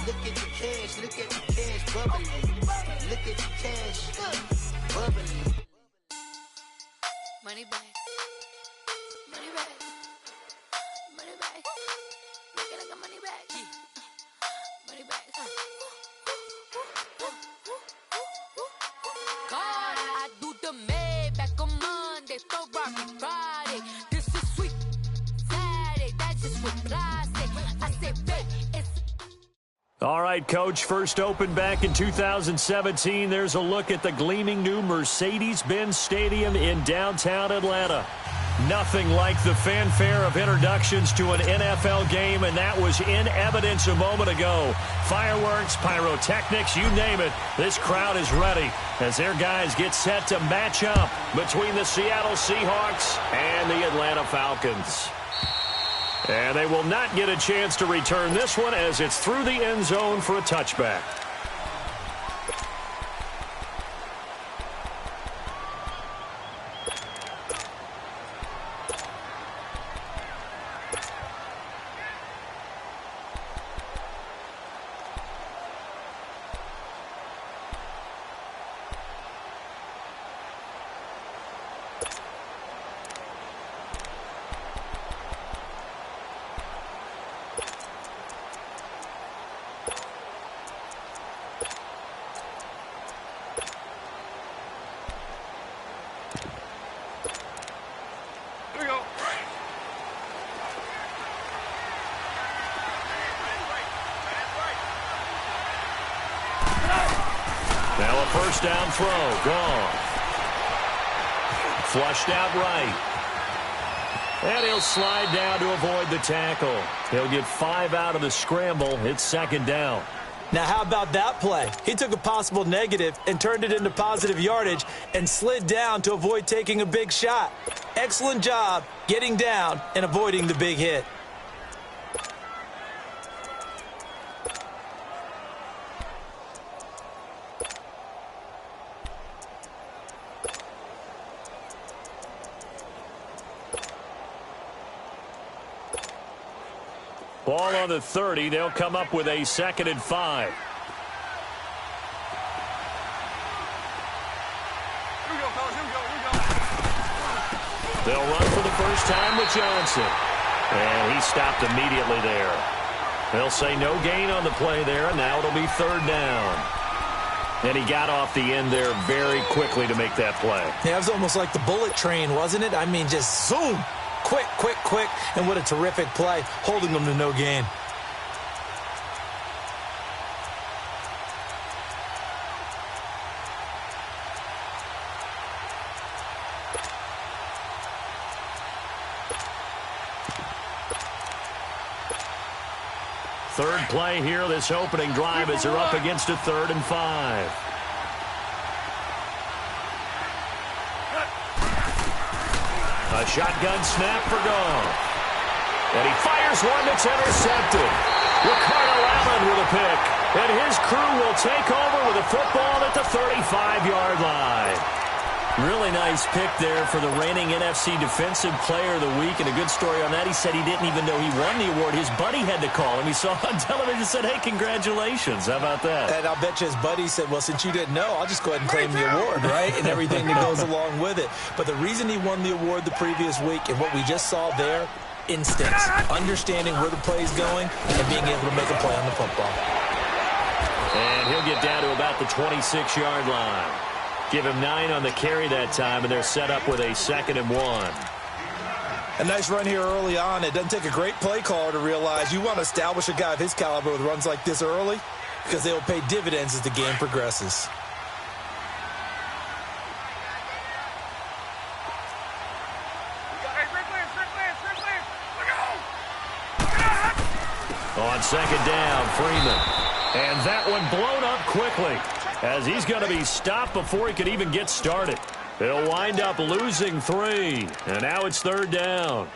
Look at the cash bubbling. Look at the cash bubbling. Money back. Money back. Money back. Look at like a money back. Money back. God, I do the Maybach on Monday, Ferrari Friday. This is sweet Saturday. That's just what I say. I say, babe, it's. All right, Coach, first opened back in 2017. There's a look at the gleaming new Mercedes-Benz Stadium in downtown Atlanta. Nothing like the fanfare of introductions to an NFL game, and that was in evidence a moment ago. Fireworks, pyrotechnics, you name it. This crowd is ready as their guys get set to match up between the Seattle Seahawks and the Atlanta Falcons. And they will not get a chance to return this one as it's through the end zone for a touchback. Now a first down throw, gone. Flushed out right. And he'll slide down to avoid the tackle. He'll get 5 out of the scramble. It's second down. Now how about that play? He took a possible negative and turned it into positive yardage and slid down to avoid taking a big shot. Excellent job getting down and avoiding the big hit. Ball on the 30. They'll come up with a 2nd and 5. They'll run for the first time with Johnson. And he stopped immediately there. They'll say no gain on the play there, and now it'll be 3rd down. And he got off the end there very quickly to make that play. Yeah, it was almost like the bullet train, wasn't it? I mean, just zoom. Quick, quick, quick, and what a terrific play, holding them to no gain. Third play here, this opening drive as they're up against a 3rd and 5. A shotgun snap for Goff. And he fires one that's intercepted. Ricardo Allen with a pick. And his crew will take over with a football at the 35-yard line. Really nice pick there for the reigning NFC Defensive Player of the Week. And a good story on that. He said he didn't even know he won the award. His buddy had to call him. He saw on television and said, hey, congratulations. How about that? And I'll bet you his buddy said, well, since you didn't know, I'll just go ahead and claim the award, right? And everything that goes along with it. But the reason he won the award the previous week and what we just saw there, instincts, understanding where the play's going and being able to make a play on the football. And he'll get down to about the 26-yard line. Give him 9 on the carry that time, and they're set up with a 2nd and 1. A nice run here early on. It doesn't take a great play caller to realize you want to establish a guy of his caliber with runs like this early because they will pay dividends as the game progresses. On 2nd down, Freeman. And that one blown up quickly as he's going to be stopped before he could even get started. They'll wind up losing 3, and now it's 3rd down.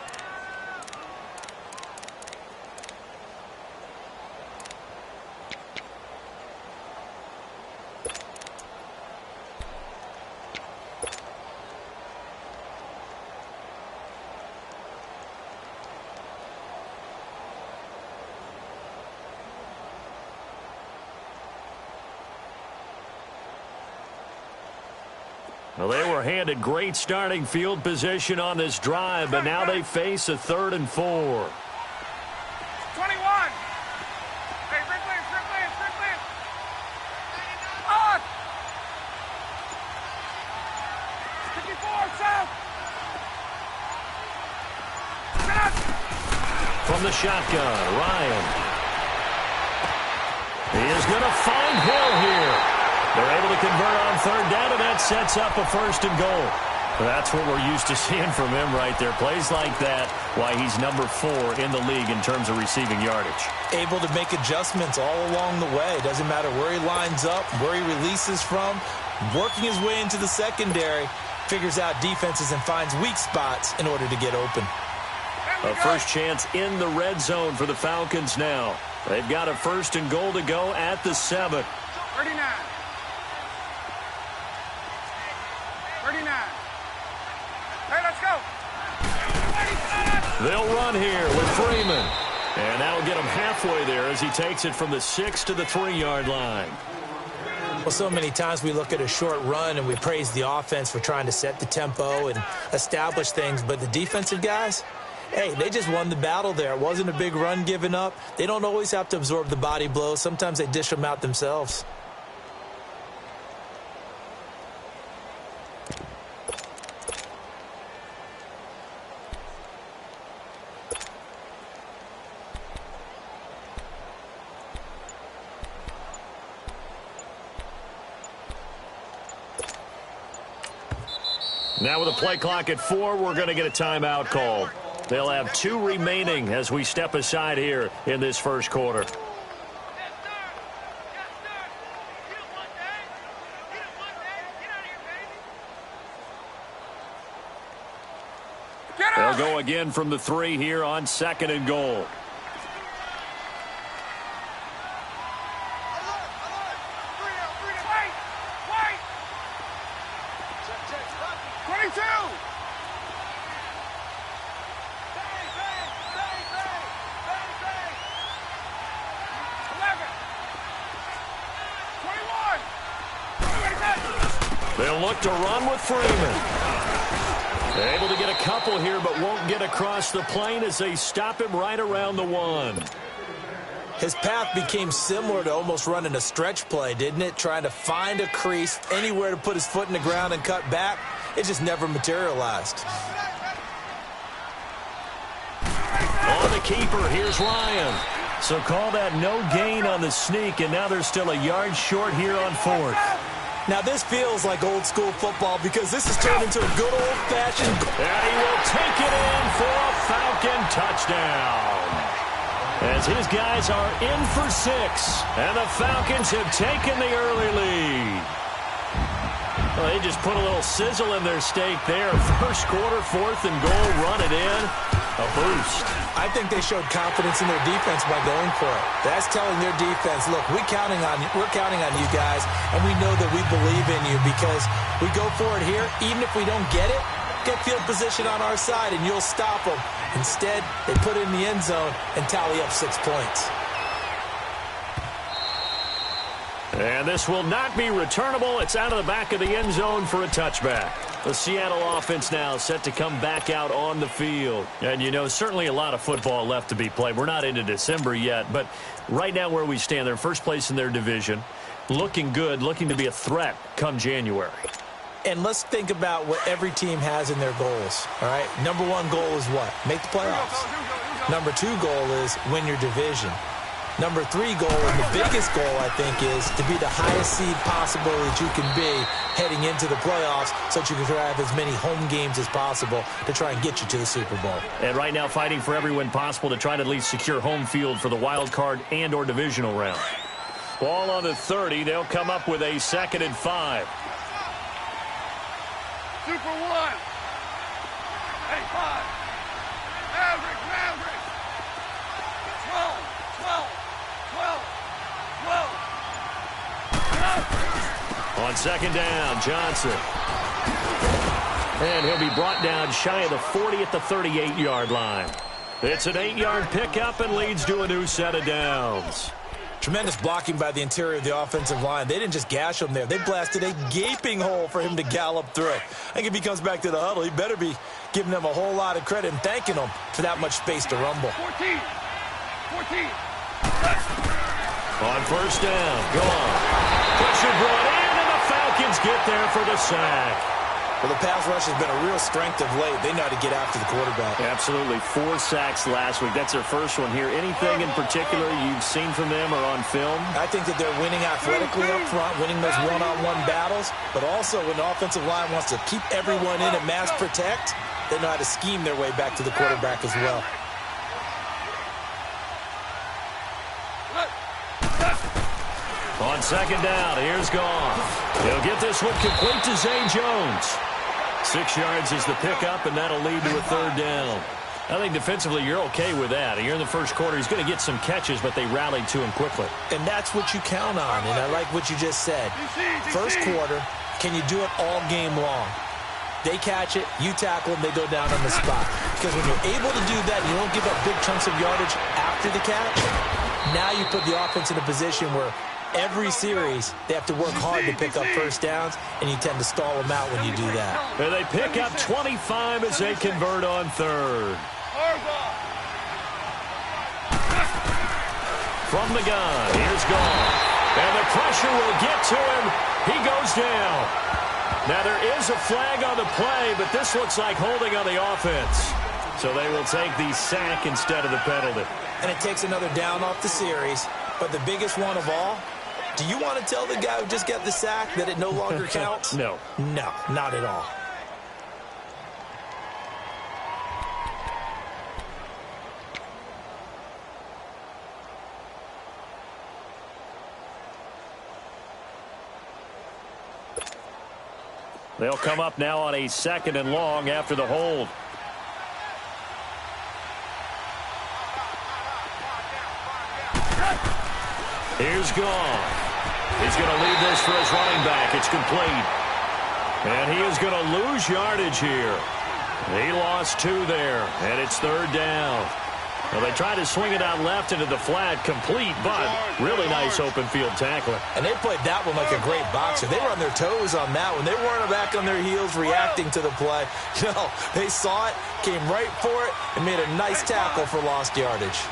Well, they were handed great starting field position on this drive, but now they face a 3rd and 4. 21. Hey, Strickland. On. 54, south. From the shotgun, Ryan. He is going to find Hill here. They're able to convert on 3rd down, and that sets up a 1st and goal. That's what we're used to seeing from him right there. Plays like that, why he's number 4 in the league in terms of receiving yardage. Able to make adjustments all along the way. Doesn't matter where he lines up, where he releases from. Working his way into the secondary, figures out defenses and finds weak spots in order to get open. A first chance in the red zone for the Falcons now. They've got a 1st and goal to go at the 7. 39. Hey, let's go. They'll run here with Freeman. And that'll get him halfway there as he takes it from the 6 to the 3-yard line. Well, so many times we look at a short run and we praise the offense for trying to set the tempo and establish things, but the defensive guys, hey, they just won the battle there. It wasn't a big run given up. They don't always have to absorb the body blows. Sometimes they dish them out themselves. Now with a play clock at 4, we're going to get a timeout called. They'll have 2 remaining as we step aside here in this first quarter. They'll go again from the 3 here on 2nd and goal. They'll look to run with Freeman. They're able to get a couple here, but won't get across the plane as they stop him right around the 1. His path became similar to almost running a stretch play, didn't it? Trying to find a crease, anywhere to put his foot in the ground and cut back. It just never materialized. On the keeper, here's Ryan. So call that no gain on the sneak, and now they're still a yard short here on 4th. Now this feels like old school football because this has turned into a good old-fashioned... And he will take it in for a Falcon touchdown. As his guys are in for 6, and the Falcons have taken the early lead. Well, they just put a little sizzle in their steak there. First quarter, 4th and goal, run it in. A boost. I think they showed confidence in their defense by going for it. That's telling their defense, look, we're counting on you guys, and we know that we believe in you because we go for it here. Even if we don't get it, get field position on our side, and you'll stop them. Instead, they put it in the end zone and tally up 6 points. And this will not be returnable. It's out of the back of the end zone for a touchback. The Seattle offense now set to come back out on the field. And, you know, certainly a lot of football left to be played. We're not into December yet, but right now where we stand, they're first place in their division. Looking good, looking to be a threat come January. And let's think about what every team has in their goals, all right? Number 1 goal is what? Make the playoffs. Number 2 goal is win your division. Number 3 goal, and the biggest goal, I think, is to be the highest seed possible that you can be heading into the playoffs so that you can have as many home games as possible to try and get you to the Super Bowl. And right now fighting for every win possible to try to at least secure home field for the wild card and or divisional round. Ball on the 30. They'll come up with a 2nd and 5. Super 1. Hey, 5. Maverick. 12. On 2nd down, Johnson. And he'll be brought down shy of the 40 at the 38-yard line. It's an 8-yard pickup and leads to a new set of downs. Tremendous blocking by the interior of the offensive line. They didn't just gash him there. They blasted a gaping hole for him to gallop through. I think if he comes back to the huddle, he better be giving them a whole lot of credit and thanking them for that much space to rumble. 14. On first down, gone. Pressure brought in, and the Falcons get there for the sack. Well, the pass rush has been a real strength of late. They know how to get after the quarterback. Absolutely. 4 sacks last week. That's their first one here. Anything in particular you've seen from them or on film? I think that they're winning athletically up front, winning those one-on-one battles, but also when the offensive line wants to keep everyone in and mass protect, they know how to scheme their way back to the quarterback as well. On second down, here's Goff. He'll get this one complete to Zay Jones. 6 yards is the pickup, and that'll lead to a third down. I think defensively you're okay with that. Here in the first quarter, he's going to get some catches, but they rallied to him quickly. And that's what you count on, and I like what you just said. First quarter, can you do it all game long? They catch it, you tackle them, they go down on the spot. Because when you're able to do that, you don't give up big chunks of yardage after the catch, now you put the offense in a position where every series, they have to work hard to pick up first downs, and you tend to stall them out when you do that. And they pick up 25 as they convert on third. From the gun, here's Goff. And the pressure will get to him. He goes down. Now, there is a flag on the play, but this looks like holding on the offense. So they will take the sack instead of the penalty. And it takes another down off the series. But the biggest one of all, do you want to tell the guy who just got the sack that it no longer counts? No. No, not at all. They'll come up now on a second and long after the hold. Here's Goff. He's going to leave this for his running back. It's complete. And he is going to lose yardage here. He lost 2 there, and it's third down. Well, they tried to swing it out left into the flat, complete, but really nice open field tackling. And they played that one like a great boxer. They were on their toes on that one. They weren't back on their heels reacting to the play. No, they saw it, came right for it, and made a nice tackle for lost yardage.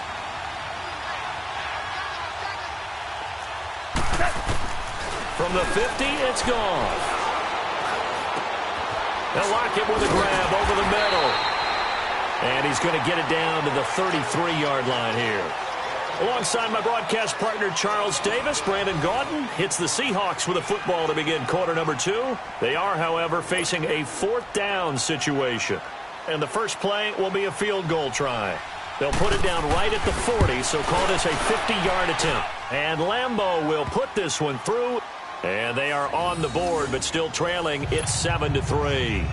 From the 50, it's gone. They'll lock it with a grab over the middle. And he's going to get it down to the 33-yard line here. Alongside my broadcast partner, Charles Davis, Brandon Gaudin hits the Seahawks with a football to begin quarter number 2. They are, however, facing a 4th down situation. And the first play will be a field goal try. They'll put it down right at the 40, so call this a 50-yard attempt. And Lambeau will put this one through. And they are on the board, but still trailing. It's 7-3.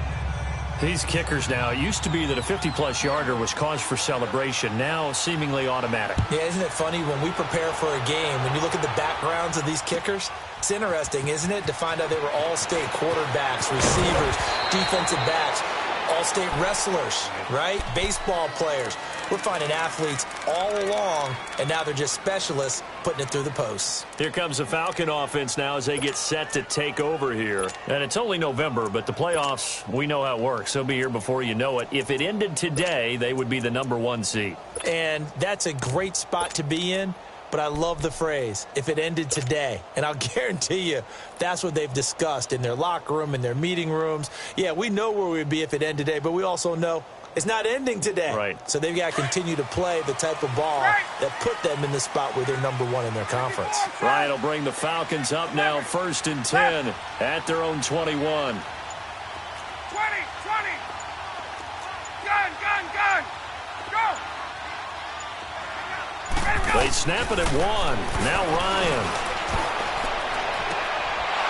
These kickers now, it used to be that a 50-plus yarder was cause for celebration. Now, seemingly automatic. Yeah, isn't it funny when we prepare for a game, when you look at the backgrounds of these kickers, it's interesting, isn't it, to find out they were all-state quarterbacks, receivers, defensive backs, all-state wrestlers, right? Baseball players. We're finding athletes all along, and now they're just specialists putting it through the posts. Here comes the Falcon offense now as they get set to take over here. And it's only November, but the playoffs, we know how it works. They'll be here before you know it. If it ended today, they would be the #1 seed. And that's a great spot to be in. But I love the phrase, if it ended today. And I'll guarantee you, that's what they've discussed in their locker room, in their meeting rooms. Yeah, we know where we'd be if it ended today, but we also know it's not ending today. Right. So they've got to continue to play the type of ball that put them in the spot where they're #1 in their conference. Ryan will bring the Falcons up now, 1st and 10 at their own 21. 20. Gun. Go. They snap it at 1. Now Ryan.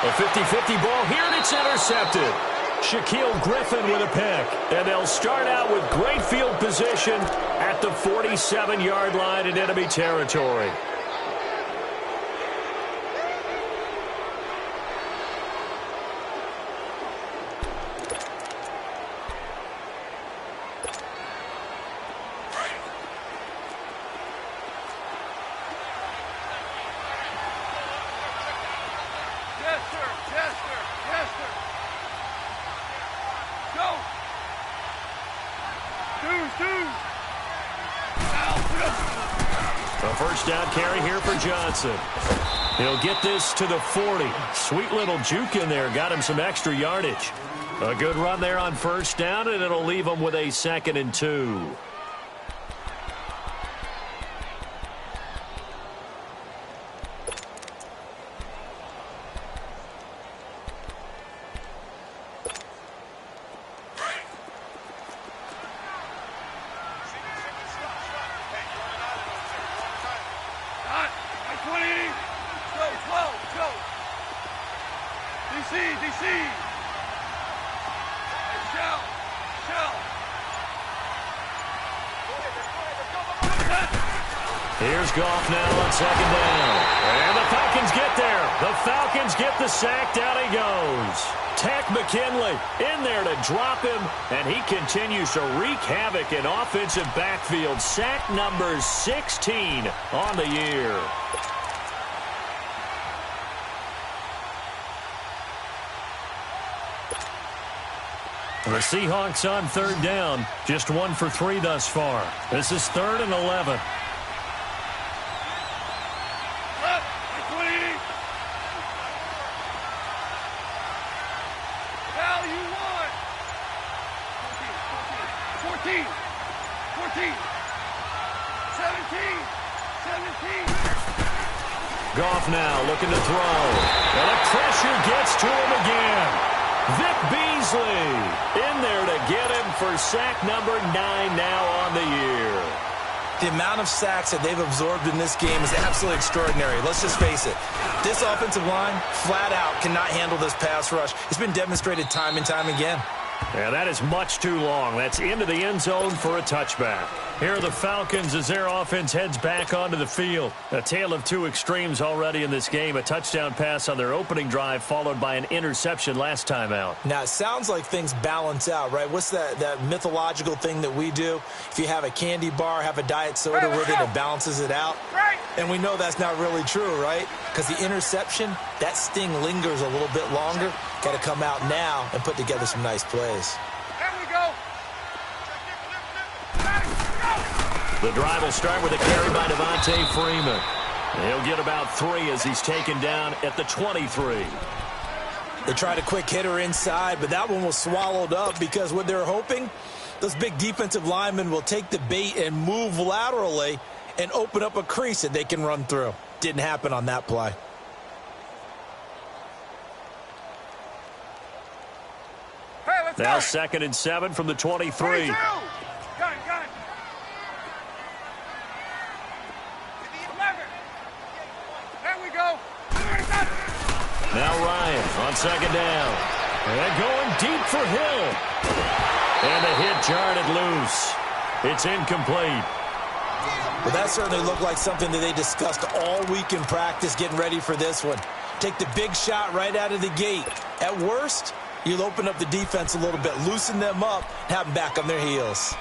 A 50-50 ball here, and it's intercepted. Shaquille Griffin with a pick. And they'll start out with great field position at the 47-yard line in enemy territory. Faster. Go. Dude. A first down carry here for Johnson. He'll get this to the 40. Sweet little juke in there. Got him some extra yardage. A good run there on first down, and it'll leave him with a 2nd and 2. DC. Shell. Here's Goff now on 2nd down. And the Falcons get there. The Falcons get the sack. Down he goes. Tack McKinley in there to drop him, and he continues to wreak havoc in offensive backfield. Sack number 16 on the year. The Seahawks on 3rd down. Just 1 for 3 thus far. This is 3rd and 11. Goff now looking to throw. And the pressure gets to him again. Vic Beasley in there to get him for sack number 9 now on the year. The amount of sacks that they've absorbed in this game is absolutely extraordinary. Let's just face it. This offensive line, flat out, cannot handle this pass rush. It's been demonstrated time and time again. Yeah, that is much too long. That's into the end zone for a touchback. Here are the Falcons as their offense heads back onto the field. A tale of two extremes already in this game. A touchdown pass on their opening drive followed by an interception last time out. Now, it sounds like things balance out, right? What's that mythological thing that we do? If you have a candy bar, have a diet soda with it, it balances it out. And we know that's not really true, right? Because the interception, that sting lingers a little bit longer. Got to come out now and put together some nice plays. There we go. The drive will start with a carry by Devontae Freeman. He'll get about 3 as he's taken down at the 23. They tried a quick hitter inside, but that one was swallowed up because what they're hoping, those big defensive linemen will take the bait and move laterally and open up a crease that they can run through. Didn't happen on that play. Hey, let's Now go. 2nd and 7 from the 23. 22. Gun. 11. There we go. Now Ryan on 2nd down. And going deep for Hill. And the hit jarred it loose. It's incomplete. Well, that certainly looked like something that they discussed all week in practice getting ready for this one. Take the big shot right out of the gate. At worst, you'll open up the defense a little bit, loosen them up, and have them back on their heels.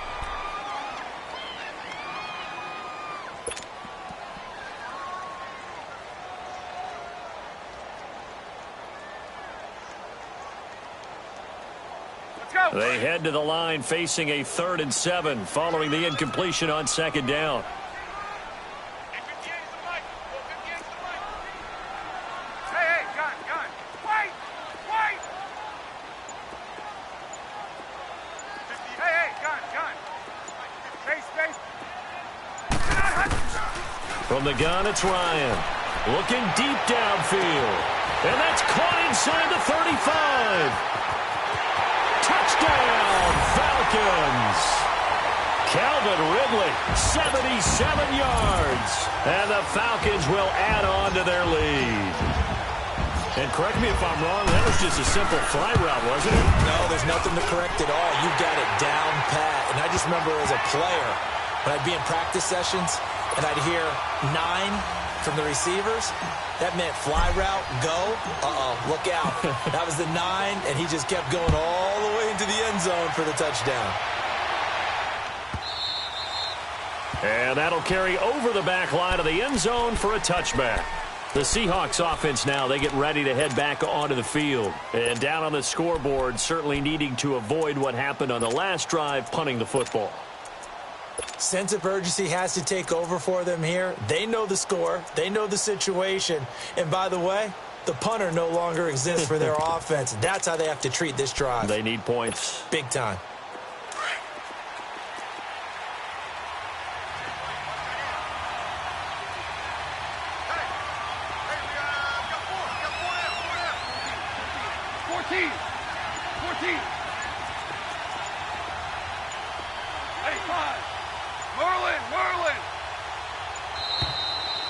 Let's go. They head to the line facing a 3rd and 7 following the incompletion on 2nd down. Hey, gun. Wait. Hey, gun. Space. From the gun, it's Ryan. Looking deep downfield. And that's caught inside the 35. Touchdown, Falcons. Calvin Ridley, 77 yards. And the Falcons will add on to their lead. And correct me if I'm wrong, that was just a simple fly route, wasn't it? No, there's nothing to correct at all. You've got it down pat. And I just remember as a player, when I'd be in practice sessions, and I'd hear 9 from the receivers, that meant fly route, go. Look out. That was the 9, and he just kept going all the way into the end zone for the touchdown. And that'll carry over the back line of the end zone for a touchback. The Seahawks offense now, they get ready to head back onto the field. And down on the scoreboard, certainly needing to avoid what happened on the last drive, punting the football. Sense of urgency has to take over for them here. They know the score. They know the situation. And by the way, the punter no longer exists for their offense. That's how they have to treat this drive. They need points. Big time.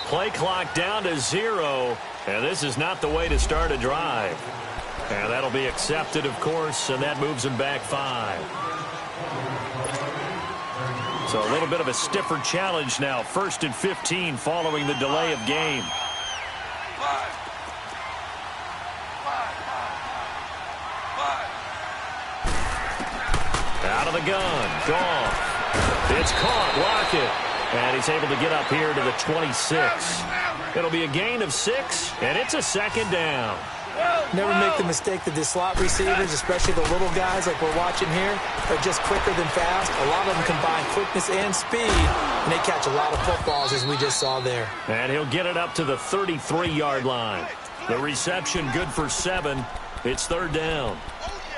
Play clock down to 0, and this is not the way to start a drive. And that'll be accepted, of course, and that moves them back 5. So a little bit of a stiffer challenge now. 1st and 15 following the delay of game. Out of the gun. Goff. It's caught. Lockett. And he's able to get up here to the 26. It'll be a gain of 6, and it's a 2nd down. Never make the mistake that the slot receivers, especially the little guys like we're watching here, are just quicker than fast. A lot of them combine quickness and speed, and they catch a lot of footballs, as we just saw there. And he'll get it up to the 33-yard line. The reception good for 7. It's 3rd down.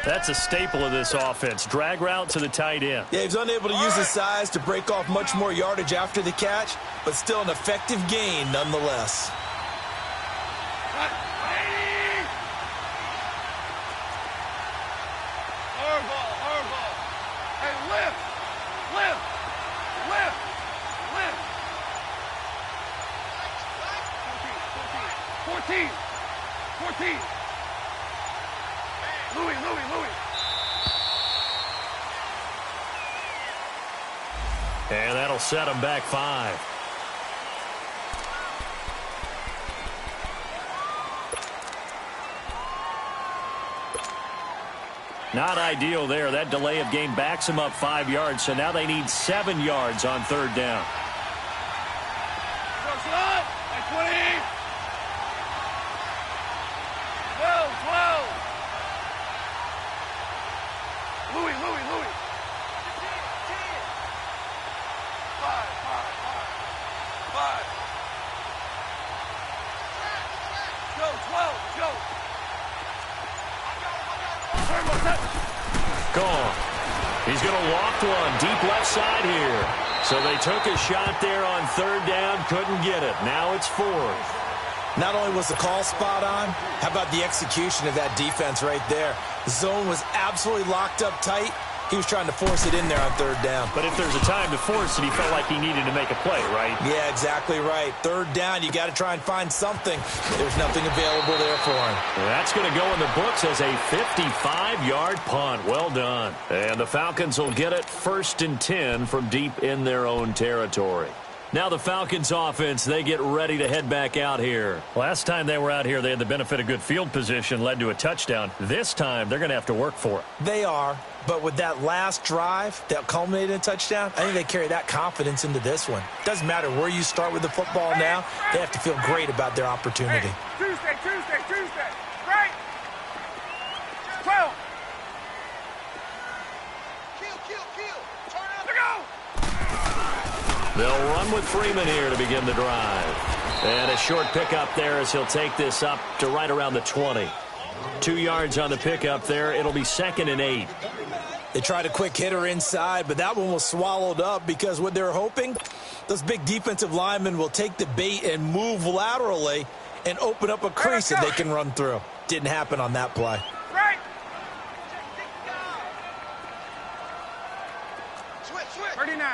That's a staple of this offense. Drag route to the tight end. Yeah, he's unable to use his size to break off much more yardage after the catch, but still an effective gain nonetheless. And that'll set him back 5. Not ideal there. That delay of game backs them up 5 yards, so now they need 7 yards on 3rd down. Gone. He's going to walk one deep left side here. So they took a shot there on 3rd down, couldn't get it. Now it's 4th. Not only was the call spot on, how about the execution of that defense right there? The zone was absolutely locked up tight. He was trying to force it in there on 3rd down. But if there's a time to force it, he felt like he needed to make a play, right? Yeah, exactly right. 3rd down, you got to try and find something. There's nothing available there for him. That's going to go in the books as a 55-yard punt. Well done. And the Falcons will get it 1st and 10 from deep in their own territory. Now the Falcons offense, they get ready to head back out here. Last time they were out here, they had the benefit of good field position, led to a touchdown. This time, they're going to have to work for it. They are, but with that last drive that culminated in a touchdown, I think they carry that hey, into this one. Doesn't matter where you start with the football now, they have to feel great about their opportunity. Tuesday. Right? 12. Kill. Turn up. Look out. They'll run with Freeman here to begin the drive. And a short pickup there as he'll take this up to right around the 20. 2 yards on the pickup there. It'll be 2nd and 8. They tried a quick hitter inside, but that one was swallowed up because what they're hoping, those big defensive linemen will take the bait and move laterally and open up a crease that they can run through. Didn't happen on that play. Right. Switch. 39.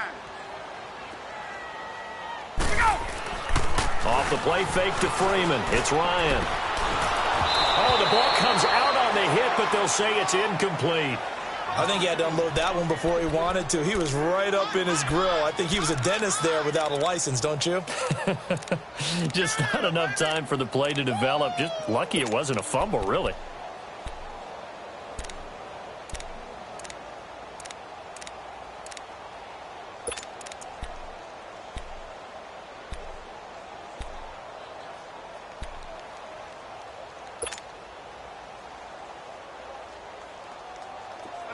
Off the play fake to Freeman. It's Ryan. Oh, the ball comes out on the hit, but they'll say it's incomplete. I think he had to unload that one before he wanted to. He was right up in his grill. I think he was a dentist there without a license, don't you? Just not enough time for the play to develop. Just lucky it wasn't a fumble, really.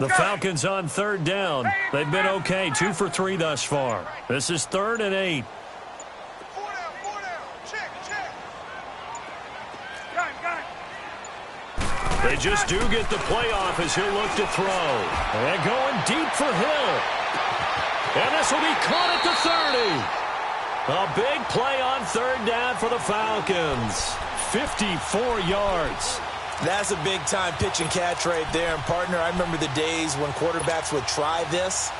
The Falcons on third down. They've been okay, 2 for 3 thus far. This is 3rd and 8. 4 down. Check. Gun. They just do get the playoff as he'll look to throw. And going deep for Hill. And this will be caught at the 30. A big play on third down for the Falcons. 54 yards. That's a big-time pitch and catch right there. And, partner, I remember the days when quarterbacks would try this.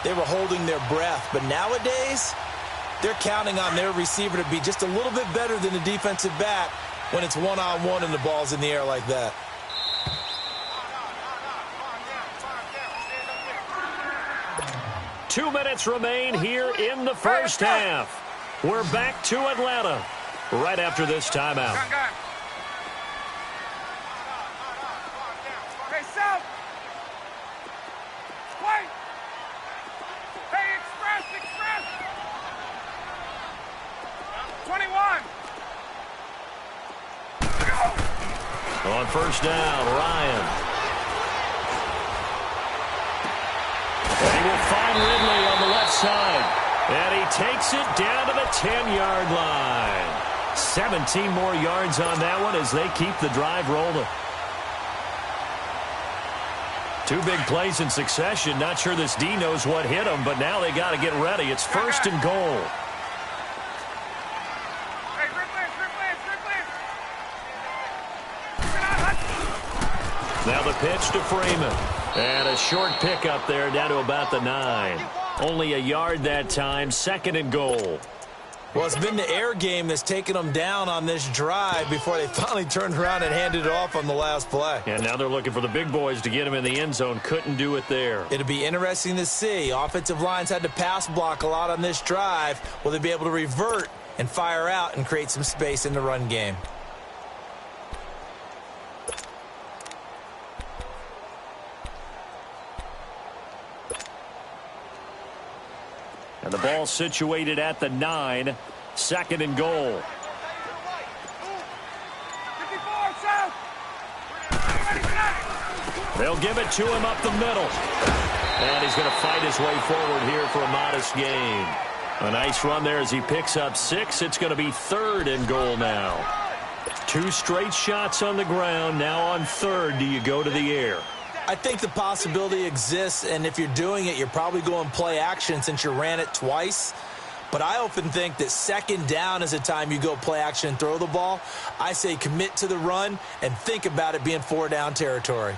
They were holding their breath. But nowadays, they're counting on their receiver to be just a little bit better than the defensive back when it's one-on-one and the ball's in the air like that. Two minutes remain here in the first half. We're back to Atlanta right after this timeout. Gun. Hey, South. Wait. Hey, Express. 21. On first down, Ryan. And he will find Ridley on the left side. And he takes it down to the 10-yard line. 17 more yards on that one as they keep the drive rolling. Two big plays in succession. Not sure this D knows what hit him, but now they got to get ready. It's 1st and goal. Hey, Ridley. Now the pitch to Freeman. And a short pickup there down to about the 9. Only a yard that time. 2nd and goal. Well, it's been the air game that's taken them down on this drive before they finally turned around and handed it off on the last play. And now they're looking for the big boys to get him in the end zone. Couldn't do it there. It'll be interesting to see. Offensive lines had to pass block a lot on this drive. Will they be able to revert and fire out and create some space in the run game? And the ball situated at the 9. 2nd and goal. 54, South. They'll give it to him up the middle. And he's going to fight his way forward here for a modest gain. A nice run there as he picks up 6. It's going to be 3rd and goal now. 2 straight shots on the ground. Now on 3rd, do you go to the air? I think the possibility exists, and if you're doing it, you're probably going play action since you ran it twice. But I often think that 2nd down is a time you go play action and throw the ball. I say commit to the run and think about it being 4-down territory.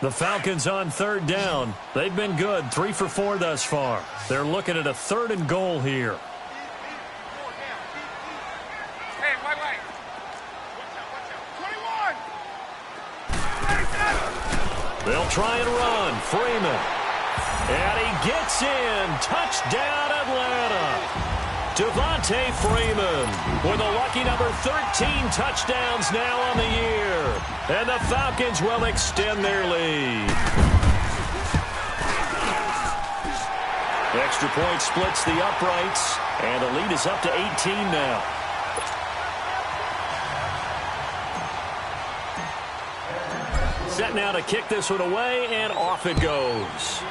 The Falcons on 3rd down. They've been good, 3 for 4 thus far. They're looking at a 3rd and goal here. Hey, wait. 21. They'll try and run. Freeman. And he gets in. Touchdown, Atlanta. Devontae Freeman with a lucky number 13 touchdowns now on the year. And the Falcons will extend their lead. The extra point splits the uprights. And the lead is up to 18 now. Set now to kick this one away, and off it goes.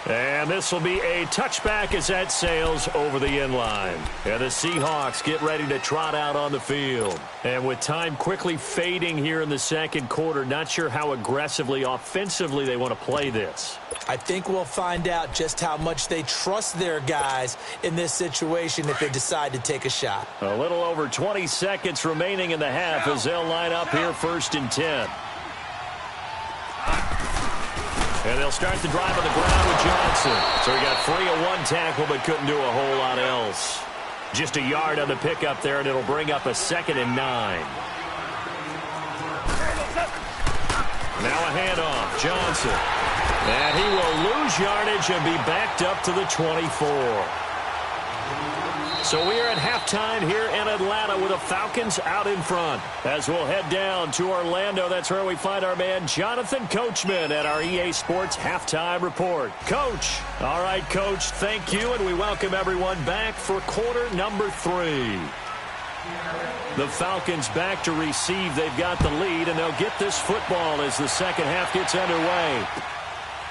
And this will be a touchback as that sails over the end line. And the Seahawks get ready to trot out on the field. And with time quickly fading here in the 2nd quarter, not sure how aggressively, offensively they want to play this. I think we'll find out just how much they trust their guys in this situation if they decide to take a shot. A little over 20 seconds remaining in the half as they'll line up here 1st and 10. And they'll start the drive on the ground with Johnson. So he got free of 1 tackle but couldn't do a whole lot else. Just a yard on the pickup there, and it'll bring up a 2nd and 9. Now a handoff. Johnson. And he will lose yardage and be backed up to the 24. So we are at halftime here in Atlanta with the Falcons out in front. As we'll head down to Orlando, that's where we find our man Jonathan Coachman at our EA Sports Halftime Report. Coach. All right, Coach, thank you, and we welcome everyone back for quarter number 3. The Falcons back to receive. They've got the lead, and they'll get this football as the second half gets underway.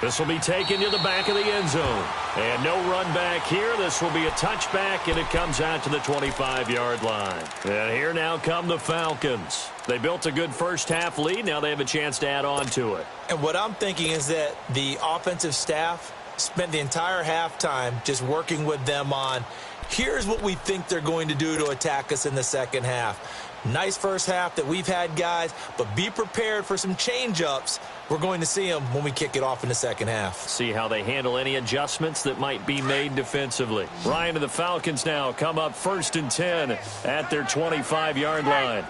This will be taken to the back of the end zone. And no run back here. This will be a touchback, and it comes out to the 25-yard line. And here now come the Falcons. They built a good first-half lead. Now they have a chance to add on to it. And what I'm thinking is that the offensive staff spent the entire halftime just working with them on, here's what we think they're going to do to attack us in the second half. Nice first half that we've had, guys, but be prepared for some change-ups. We're going to see them when we kick it off in the second half. See how they handle any adjustments that might be made defensively. Ryan and the Falcons now come up 1st and 10 at their 25-yard line.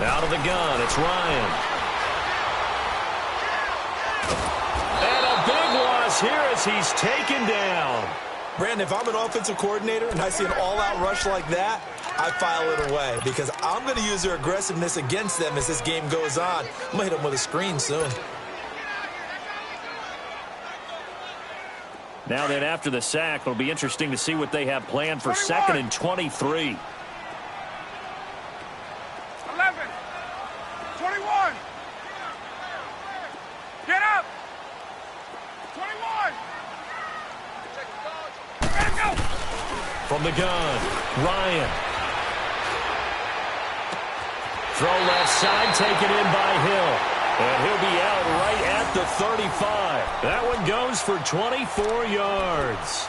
Out of the gun, it's Ryan. And a big loss here as he's taken down. Brandon, if I'm an offensive coordinator and I see an all-out rush like that, I file it away because I'm going to use their aggressiveness against them as this game goes on. I'm going to hit them with a screen soon. Now then, after the sack, it'll be interesting to see what they have planned for 2nd and 23. 11, 21. Get up. 21. Go. From the gun, Ryan. Throw left side, taken in by Hill. And he'll be out right at the 35. That one goes for 24 yards.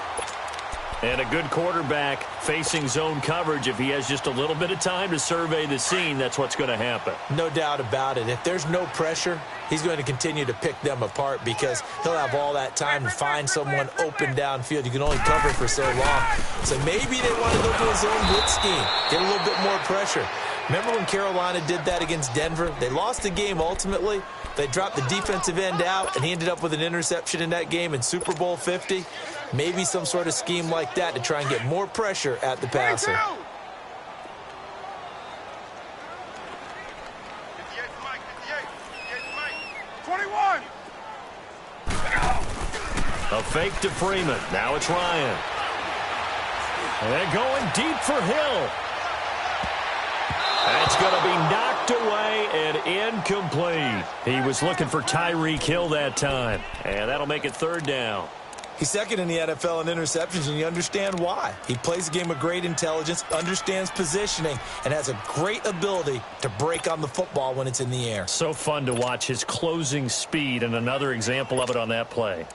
And a good quarterback facing zone coverage. If he has just a little bit of time to survey the scene, that's what's going to happen. No doubt about it. If there's no pressure, he's going to continue to pick them apart because he'll have all that time to find someone open downfield. You can only cover for so long. So maybe they want to go to a zone blitz scheme, get a little bit more pressure. Remember when Carolina did that against Denver? They lost the game ultimately. They dropped the defensive end out, and he ended up with an interception in that game in Super Bowl 50. Maybe some sort of scheme like that to try and get more pressure at the passer. 21. A fake to Freeman. Now it's Ryan. And they're going deep for Hill. That's going to be knocked away and incomplete. He was looking for Tyreek Hill that time. And that'll make it 3rd down. He's 2nd in the NFL in interceptions, and you understand why. He plays a game with great intelligence, understands positioning, and has a great ability to break on the football when it's in the air. So fun to watch his closing speed, and another example of it on that play.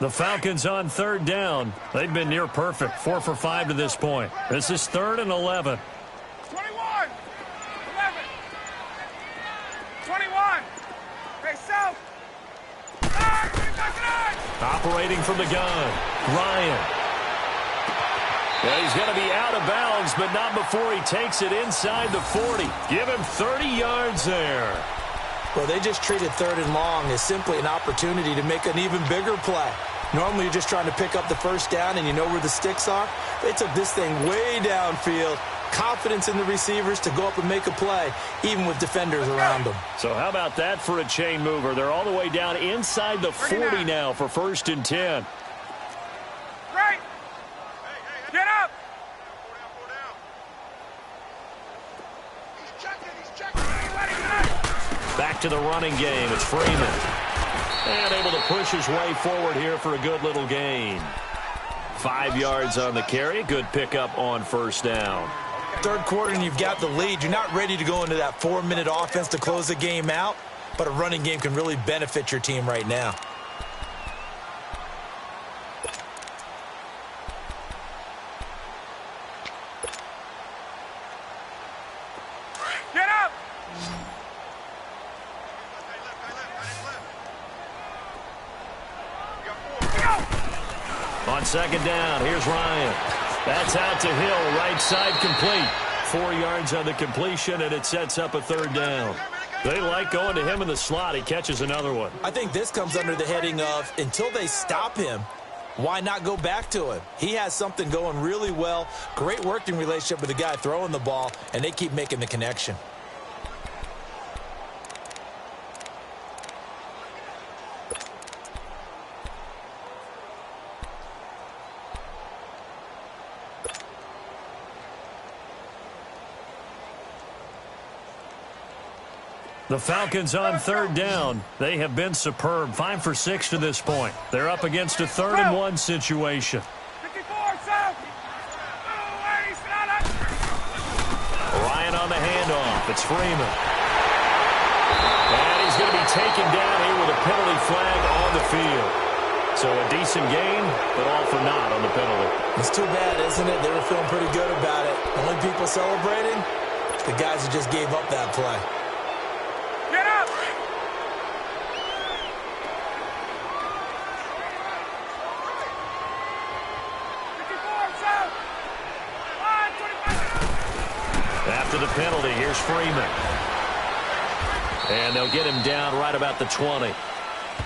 The Falcons on 3rd down. They've been near perfect. 4 for 5 to this point. This is 3rd and 11. 21. 11. 21. Hey, south. Operating from the gun. Ryan. Yeah, he's going to be out of bounds, but not before he takes it inside the 40. Give him 30 yards there. Well, they just treated 3rd and long as simply an opportunity to make an even bigger play. Normally, you're just trying to pick up the first down and you know where the sticks are. They took this thing way downfield. Confidence in the receivers to go up and make a play, even with defenders around them. So how about that for a chain mover? They're all the way down inside the 40 now for 1st and 10. Right. Get up. Back to the running game. It's Freeman. And able to push his way forward here for a good little gain. 5 yards on the carry. Good pickup on 1st down. 3rd quarter and you've got the lead. You're not ready to go into that 4-minute offense to close the game out, but a running game can really benefit your team right now. Get up. On 2nd down, here's Ryan. That's out to Hill, right side complete. 4 yards on the completion, and it sets up a 3rd down. They like going to him in the slot. He catches another one. I think this comes under the heading of, until they stop him, why not go back to him? He has something going really well. Great working relationship with the guy throwing the ball, and they keep making the connection. The Falcons on third down. They have been superb. 5 for 6 to this point. They're up against a 3rd-and-1 situation. 54, South. Ryan on the handoff. It's Freeman. And he's going to be taken down here with a penalty flag on the field. So a decent gain, but all for naught on the penalty. It's too bad, isn't it? They were feeling pretty good about it. Only people celebrating, the guys who just gave up that play. Get up! After the penalty, here's Freeman. And they'll get him down right about the 20.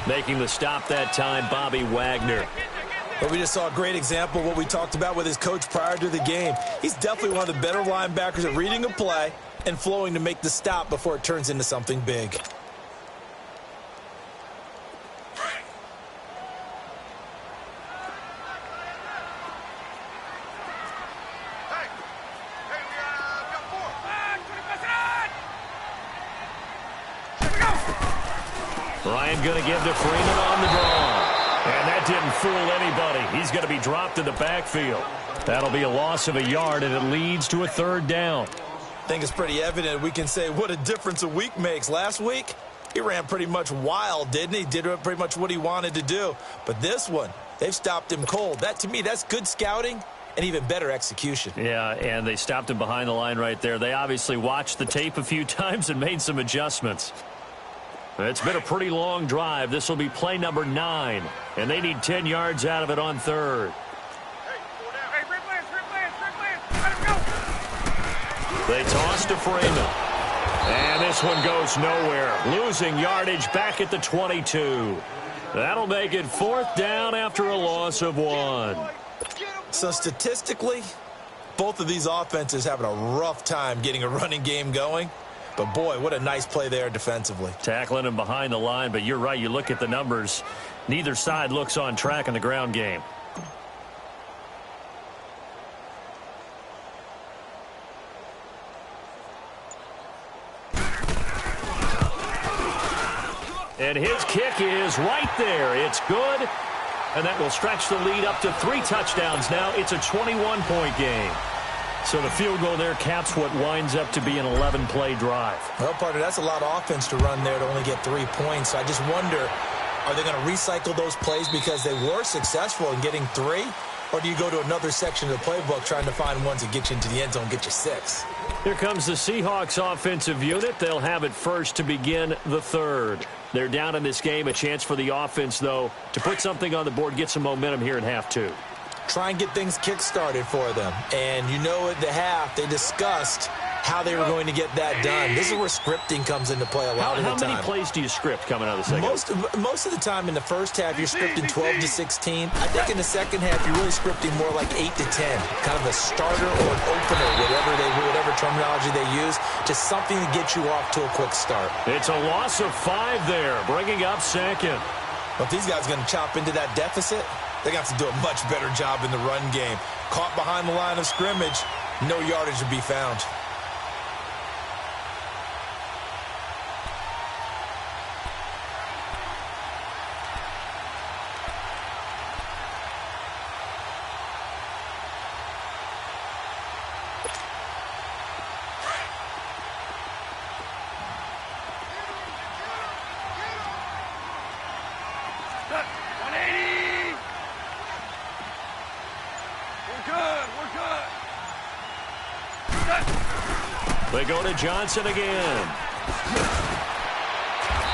Making the stop that time, Bobby Wagner. But we just saw a great example of what we talked about with his coach prior to the game. He's definitely one of the better linebackers at reading a play and flowing to make the stop before it turns into something big. Ryan going to give to Freeman on the draw. And that didn't fool anybody. He's going to be dropped in the backfield. That'll be a loss of a yard, and it leads to a 3rd down. I think it's pretty evident. We can say what a difference a week makes. Last week, he ran pretty much wild, didn't he? Did pretty much what he wanted to do. But this one, they've stopped him cold. That, to me, that's good scouting and even better execution. Yeah, and they stopped him behind the line right there. They obviously watched the tape a few times and made some adjustments. It's been a pretty long drive. This will be play number 9, and they need 10 yards out of it on 3rd. They toss to Freeman. And this one goes nowhere. Losing yardage back at the 22. That'll make it 4th down after a loss of 1. So statistically, both of these offenses having a rough time getting a running game going. But, boy, what a nice play there defensively. Tackling him behind the line, but you're right. You look at the numbers. Neither side looks on track in the ground game. And his kick is right there. It's good. And that will stretch the lead up to 3 touchdowns now. It's a 21-point game. So the field goal there caps what winds up to be an 11-play drive. Well, partner, that's a lot of offense to run there to only get 3 points. I just wonder, are they going to recycle those plays because they were successful in getting 3? Or do you go to another section of the playbook trying to find ones that get you into the end zone and get you 6? Here comes the Seahawks offensive unit. They'll have it first to begin the 3rd. They're down in this game. A chance for the offense, though, to put something on the board, get some momentum here in half 2. Try and get things kick-started for them. And you know at the half, they discussed how they were going to get that done. This is where scripting comes into play a lot of the time. How many plays do you script coming out of the second? Most of the time in the first half, you're scripting 12 to 16. I think in the second half, you're really scripting more like 8 to 10. Kind of a starter or an opener, whatever terminology they use. Just something to get you off to a quick start. It's a loss of 5 there, bringing up 2nd. Well, if these guys are going to chop into that deficit, they're going to have to do a much better job in the run game. Caught behind the line of scrimmage, no yardage to be found. They go to Johnson again.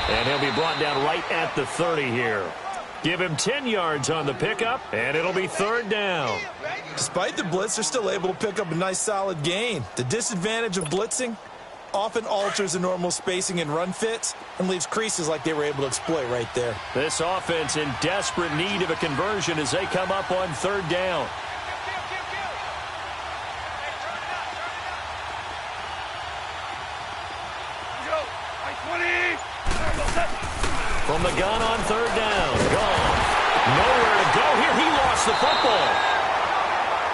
And he'll be brought down right at the 30 here. Give him 10 yards on the pickup, and it'll be 3rd down. Despite the blitz, they're still able to pick up a nice solid gain. The disadvantage of blitzing, often alters the normal spacing and run fits and leaves creases like they were able to exploit right there. This offense in desperate need of a conversion as they come up on third down. From the gun on third down. Gone. Nowhere to go here. He lost the football.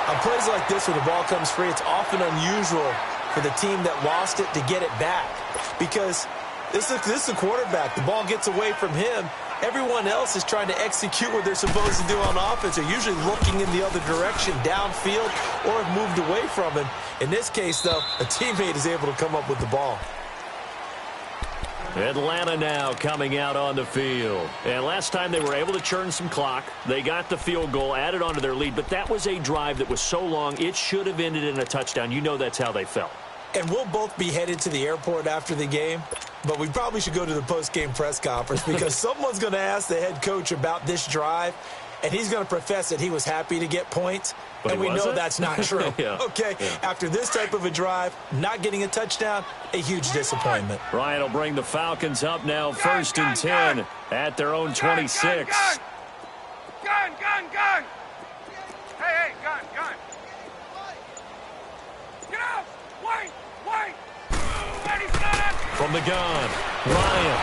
On plays like this where the ball comes free, it's often unusual for the team that lost it to get it back. Because this is a quarterback. The ball gets away from him. Everyone else is trying to execute what they're supposed to do on offense. They're usually looking in the other direction, downfield, or have moved away from him. In this case, though, a teammate is able to come up with the ball. Atlanta now coming out on the field. And last time they were able to churn some clock. They got the field goal, added on to their lead. But that was a drive that was so long, it should have ended in a touchdown. You know that's how they felt. And we'll both be headed to the airport after the game. But we probably should go to the post-game press conference because someone's going to ask the head coach about this drive. And he's going to profess that he was happy to get points. But and we know that's not true. Yeah. Okay, yeah. After this type of a drive, not getting a touchdown, a huge disappointment. Ryan will bring the Falcons up now, 1st and 10 at their own 26. Gun! Hey, gun! Get out! Wait! From the gun, Ryan.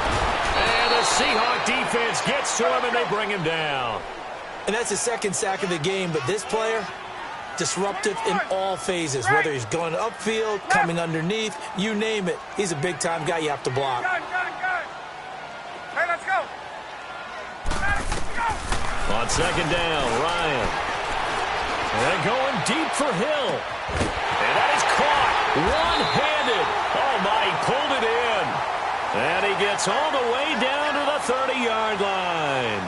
And the Seahawk defense gets to him, and they bring him down. And that's his second sack of the game, but this player, disruptive in all phases, whether he's going upfield, coming underneath, you name it. He's a big-time guy you have to block. Gun! Hey, let's go! On second down, Ryan. And going deep for Hill. And that is caught one-handed. Oh, my, he pulled it in. And he gets all the way down to the 30-yard line.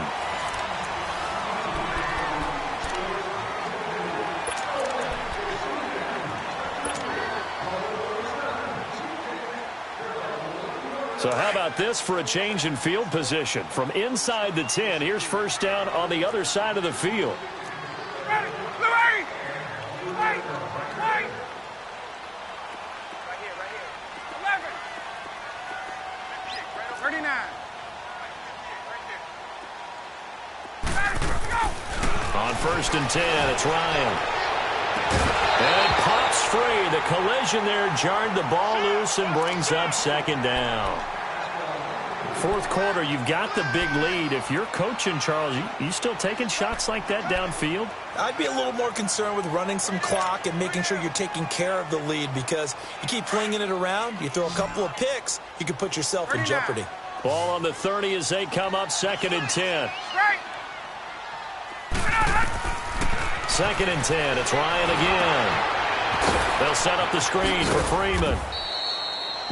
So how about this for a change in field position? From inside the 10, here's first down on the other side of the field. Ready! Wait! 11. 39. On 1st and 10, it's Ryan. And pops free. The collision there jarred the ball loose and brings up second down. Fourth quarter, you've got the big lead. If you're coaching, Charles, you still taking shots like that downfield? I'd be a little more concerned with running some clock and making sure you're taking care of the lead because you keep flinging it around, you throw a couple of picks, you can put yourself in jeopardy. Ball on the 30 as they come up 2nd and 10. Second and 10, it's Ryan again. They'll set up the screen for Freeman.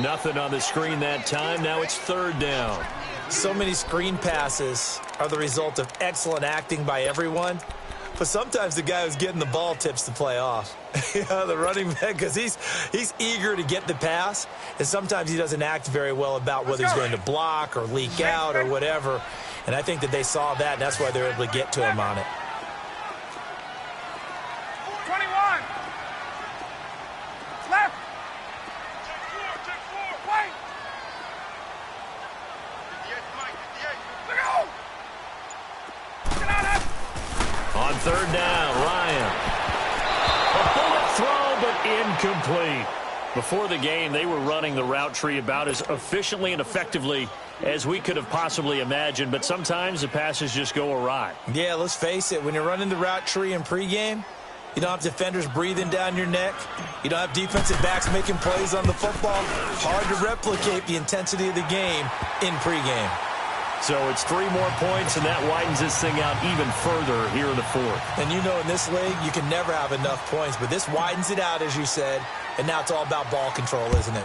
Nothing on the screen that time. Now it's 3rd down. So many screen passes are the result of excellent acting by everyone. But sometimes the guy who's getting the ball tips the play off. The running back, because he's eager to get the pass. And sometimes he doesn't act very well about whether he's going to block or leak out or whatever. And I think that they saw that, and that's why they're able to get to him on it. 21. Left. Wait. On 3rd down, Ryan. A bullet throw, but incomplete. Before the game, they were running the route tree about as efficiently and effectively as we could have possibly imagined, but sometimes the passes just go awry. Yeah, let's face it. When you're running the route tree in pregame, you don't have defenders breathing down your neck. You don't have defensive backs making plays on the football. Hard to replicate the intensity of the game in pregame. So it's 3 more points, and that widens this thing out even further here in the 4th. And you know in this league, you can never have enough points, but this widens it out, as you said, and now it's all about ball control, isn't it?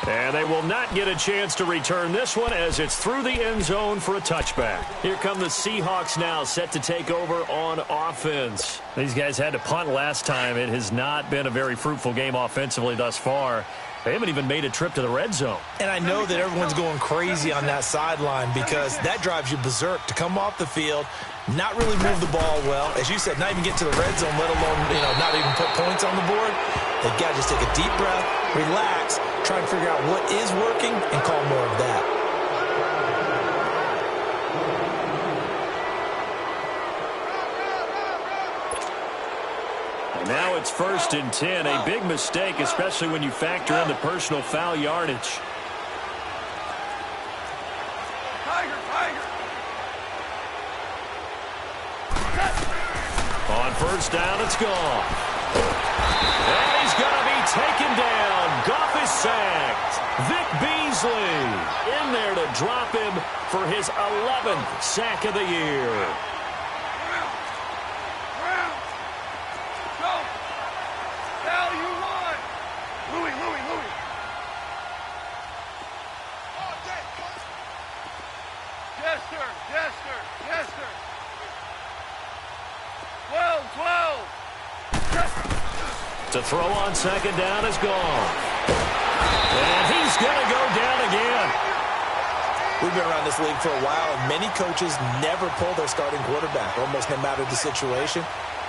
And they will not get a chance to return this one as it's through the end zone for a touchback. Here come the Seahawks now, set to take over on offense. These guys had to punt last time. It has not been a very fruitful game offensively thus far. They haven't even made a trip to the red zone. And I know that everyone's going crazy on that sideline because that drives you berserk to come off the field, not really move the ball well. As you said, not even get to the red zone, let alone, not even put points on the board. They've got to just take a deep breath, relax, try and figure out what is working, and call more of that. Now it's 1st and 10. A big mistake, especially when you factor in the personal foul yardage. On 1st down, it's gone. And he's going to be taken down. Goff is sacked. Vic Beasley in there to drop him for his 11th sack of the year. To throw on 2nd down is gone. And he's going to go down again. We've been around this league for a while, and many coaches never pull their starting quarterback, almost no matter the situation.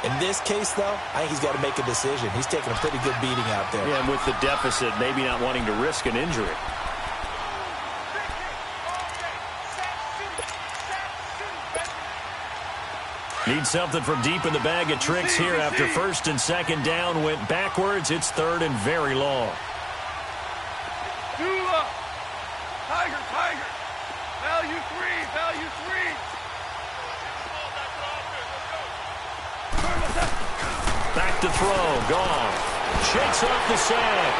In this case, though, I think he's got to make a decision. He's taking a pretty good beating out there. Yeah, and with the deficit, maybe not wanting to risk an injury. Need something from deep in the bag of tricks here after 1st and 2nd down went backwards. It's 3rd and very long. Tiger. Value three. Back to throw. Gone. Shakes off the sack.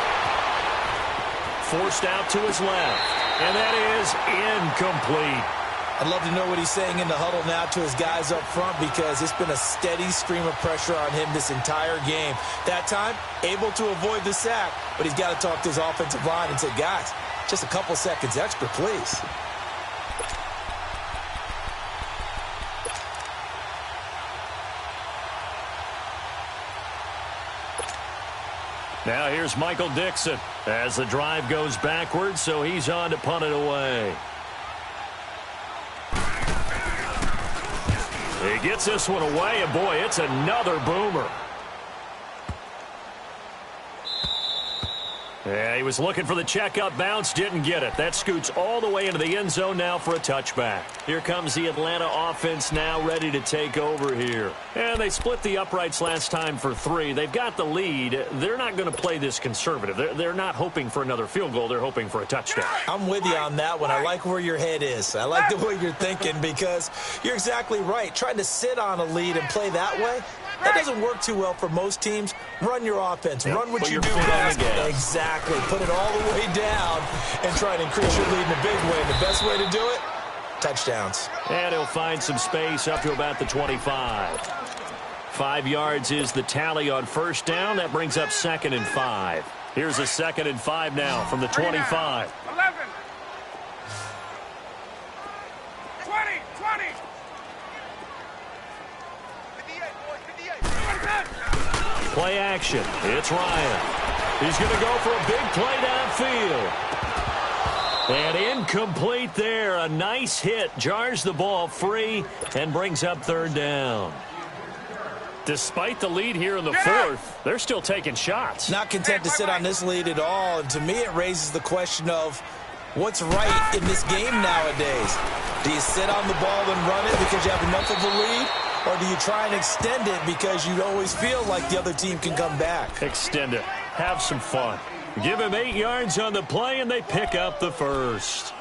Forced out to his left. And that is incomplete. I'd love to know what he's saying in the huddle now to his guys up front because it's been a steady stream of pressure on him this entire game. That time, able to avoid the sack, but he's got to talk to his offensive line and say, guys, just a couple seconds extra, please. Now here's Michael Dixon as the drive goes backwards, so he's on to punt it away. He gets this one away, and boy, it's another boomer. Yeah, he was looking for the checkup bounce, didn't get it. That scoots all the way into the end zone now for a touchback. Here comes the Atlanta offense now ready to take over here. And they split the uprights last time for 3. They've got the lead. They're not going to play this conservative. They're not hoping for another field goal. They're hoping for a touchdown. I'm with you on that one. I like where your head is. I like the way you're thinking because you're exactly right. Trying to sit on a lead and play that way, that doesn't work too well for most teams. Run your offense. Yep. Run what you do best. Exactly. Put it all the way down and try and increase your lead in a big way. The best way to do it, touchdowns. And he'll find some space up to about the 25. 5 yards is the tally on 1st down. That brings up 2nd and 5. Here's a 2nd and 5 now from the 25. 11. 20. Play action. It's Ryan. He's going to go for a big play downfield. And incomplete there. A nice hit. Jars the ball free and brings up 3rd down. Despite the lead here in the 4th, they're still taking shots. Not content to sit on this lead at all. And to me, it raises the question of what's right in this game nowadays. Do you sit on the ball and run it because you have enough of a lead? Or do you try and extend it because you always feel like the other team can come back? Extend it. Have some fun. Give him 8 yards on the play, and they pick up the 1st.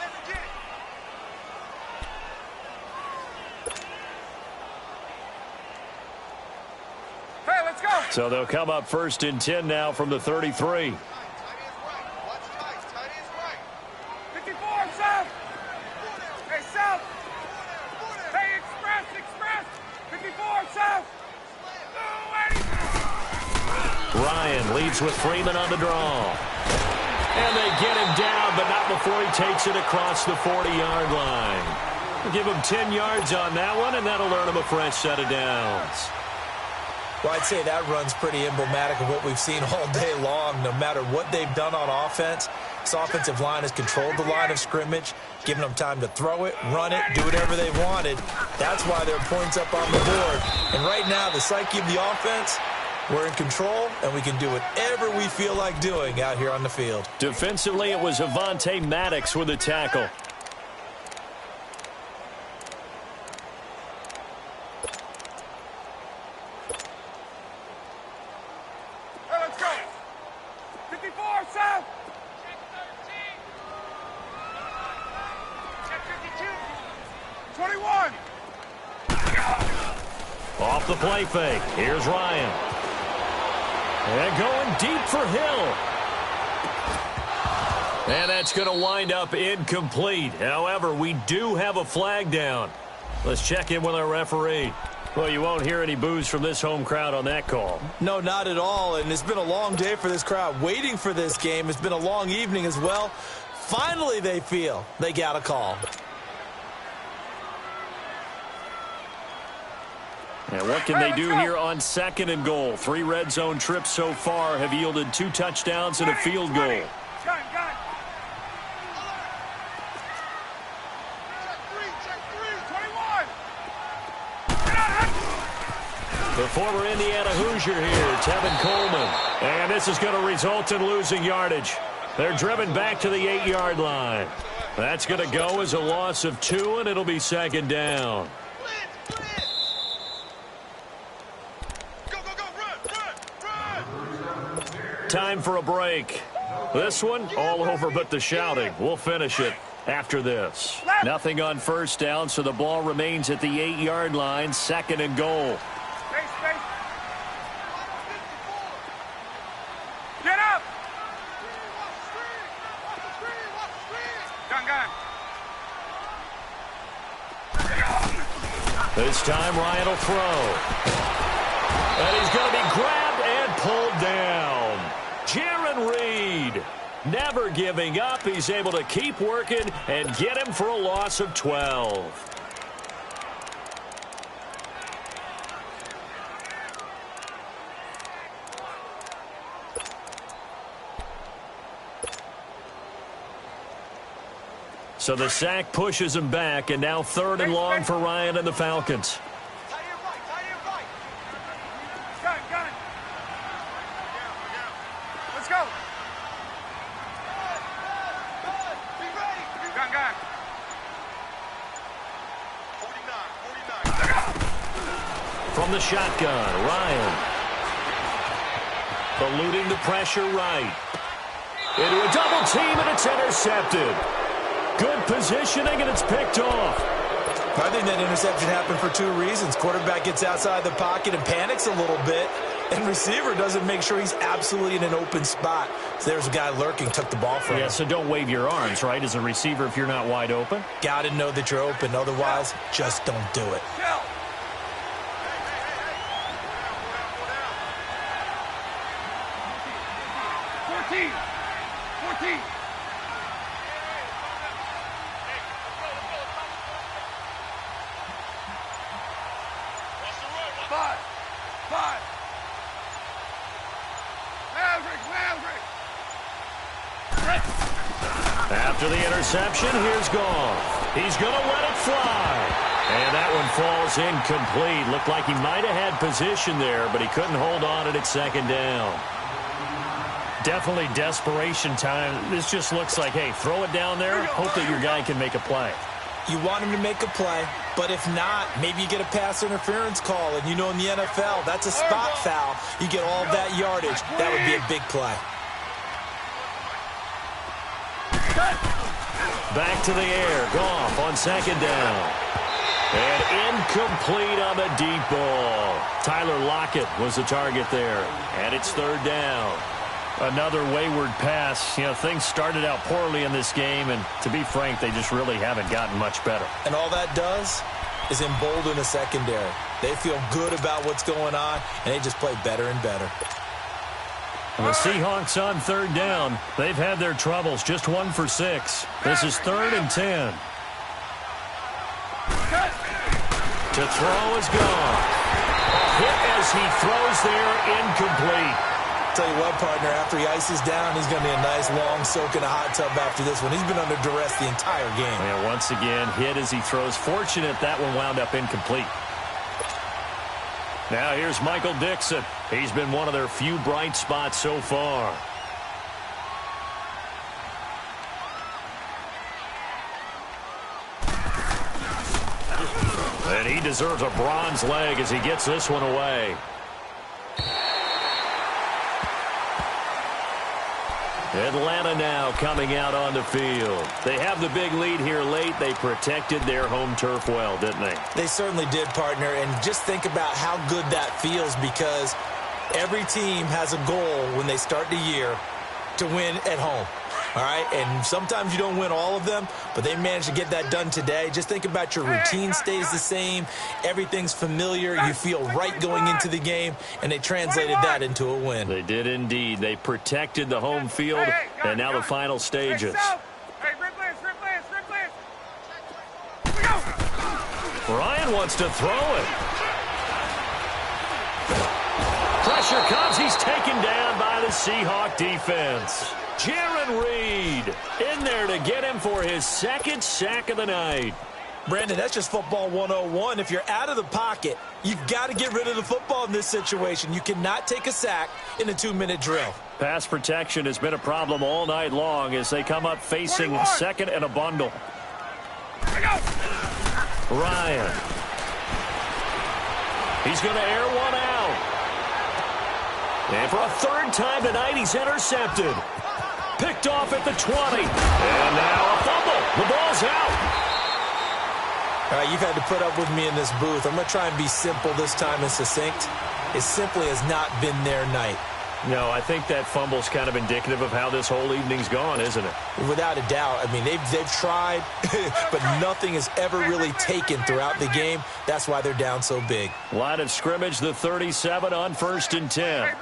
Hey, let's go. So they'll come up 1st and 10 now from the 33. 54, south. Hey, south. Hey, express. 54, south. Ryan leads with Freeman on the draw. And they get him down, but not before he takes it across the 40-yard line. We'll give him 10 yards on that one, and that'll earn him a fresh set of downs. Well, I'd say that run's pretty emblematic of what we've seen all day long. No matter what they've done on offense, this offensive line has controlled the line of scrimmage, given them time to throw it, run it, do whatever they wanted. That's why there are points up on the board. And right now, the psyche of the offense, we're in control, and we can do whatever we feel like doing out here on the field. Defensively, it was Avonte Maddox with a tackle. Off the play fake. Here's Ryan. And going deep for Hill. And that's going to wind up incomplete. However, we do have a flag down. Let's check in with our referee. Well, you won't hear any boos from this home crowd on that call. No, not at all. And it's been a long day for this crowd waiting for this game. It's been a long evening as well. Finally, they feel they got a call. And what can they do here on 2nd and goal? 3 red zone trips so far have yielded 2 touchdowns and a field goal. The former Indiana Hoosier here, Tevin Coleman. And this is going to result in losing yardage. They're driven back to the 8-yard line. That's going to go as a loss of 2, and it'll be 2nd down. Time for a break. This one, all over but the shouting. We'll finish it after this. Nothing on 1st down, so the ball remains at the 8-yard line, 2nd and goal. Get up! This time Ryan will throw. And he's going to be grabbed and pulled down. Jaron Reed, never giving up. He's able to keep working and get him for a loss of 12. So the sack pushes him back, and now 3rd and long for Ryan and the Falcons. From the shotgun, Ryan. Eluding the pressure right. Into a double team, and it's intercepted. Good positioning, and it's picked off. I think that interception happened for 2 reasons. Quarterback gets outside the pocket and panics a little bit, and receiver doesn't make sure he's absolutely in an open spot. So there's a guy lurking, took the ball from him. Yeah, so don't wave your arms, right, as a receiver if you're not wide open. Got to know that you're open. Otherwise, just don't do it. 14. Five. Maverick. After the interception, here's Goff. He's going to let it fly. And that one falls incomplete. Looked like he might have had position there, but he couldn't hold on at 2nd down. Definitely desperation time. This just looks like, hey, throw it down there, hope that your guy can make a play. You want him to make a play, but if not, maybe you get a pass interference call, and you know in the NFL, that's a spot foul. You get all of that yardage. That would be a big play. Back to the air. Goff on 2nd down. And incomplete on the deep ball. Tyler Lockett was the target there. And it's 3rd down. Another wayward pass. You know, things started out poorly in this game, and to be frank, they just really haven't gotten much better. And all that does is embolden the secondary. They feel good about what's going on, and they just play better and better. And the Seahawks on 3rd down. They've had their troubles, just 1 for 6. This is 3rd and 10. To throw is gone. Hit as He throws there, incomplete. Tell you what, partner, after he ices down, he's going to be a nice long soak in a hot tub after this one. He's been under duress the entire game. And once again, hit as he throws. Fortunate that one wound up incomplete. Now here's Michael Dixon. He's been one of their few bright spots so far. And he deserves a bronze leg as he gets this one away. Atlanta now coming out on the field. They have the big lead here late. They protected their home turf well, didn't they? They certainly did, partner. And just think about how good that feels, because every team has a goal when they start the year to win at home. All right, and sometimes you don't win all of them, but they managed to get that done today. Just think about your routine stays the same. Everything's familiar. You feel right going into the game, and they translated that into a win. They did indeed. They protected the home field, and now the final stages. Ryan wants to throw it. Pressure comes. He's taken down by the Seahawk defense. Jaron Reed in there to get him for his second sack of the night. Brandon, that's just football 101. If you're out of the pocket, you've got to get rid of the football in this situation. You cannot take a sack in a 2-minute drill. Pass protection has been a problem all night long as they come up facing 41. second and a bundle. Ryan. He's going to air one out. And for a third time tonight, he's intercepted. Picked off at the 20. And now a fumble. The ball's out. All right, you've had to put up with me in this booth. I'm going to try and be simple this time and succinct. It simply has not been their night. No, I think that fumble's kind of indicative of how this whole evening's gone, isn't it? Without a doubt. I mean, they've tried, but nothing has ever really taken throughout the game. That's why they're down so big. Line of scrimmage, the 37 on 1st and 10.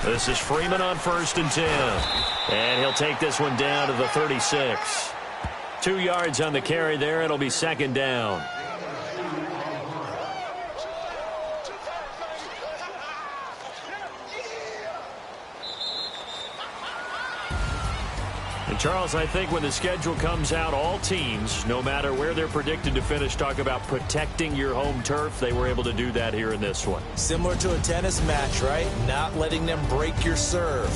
This is Freeman on 1st and 10. And he'll take this one down to the 36. 2 yards on the carry there. It'll be second down. And Charles, I think when the schedule comes out, all teams, no matter where they're predicted to finish, talk about protecting your home turf. They were able to do that here in this one. Similar to a tennis match, right? Not letting them break your serve.